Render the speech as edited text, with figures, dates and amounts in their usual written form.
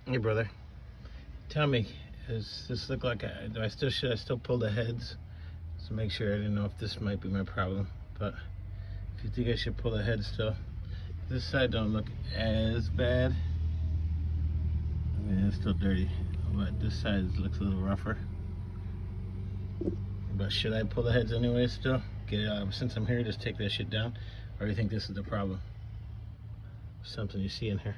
Hey brother, tell me, does this look like should I still pull the heads? So make sure. I didn't know if this might be my problem, but if you think I should pull the heads still, this side don't look as bad. I mean, it's still dirty, but this side looks a little rougher. But should I pull the heads anyway still? Get it out, since I'm here, just take that shit down? Or do you think this is the problem? Something you see in here?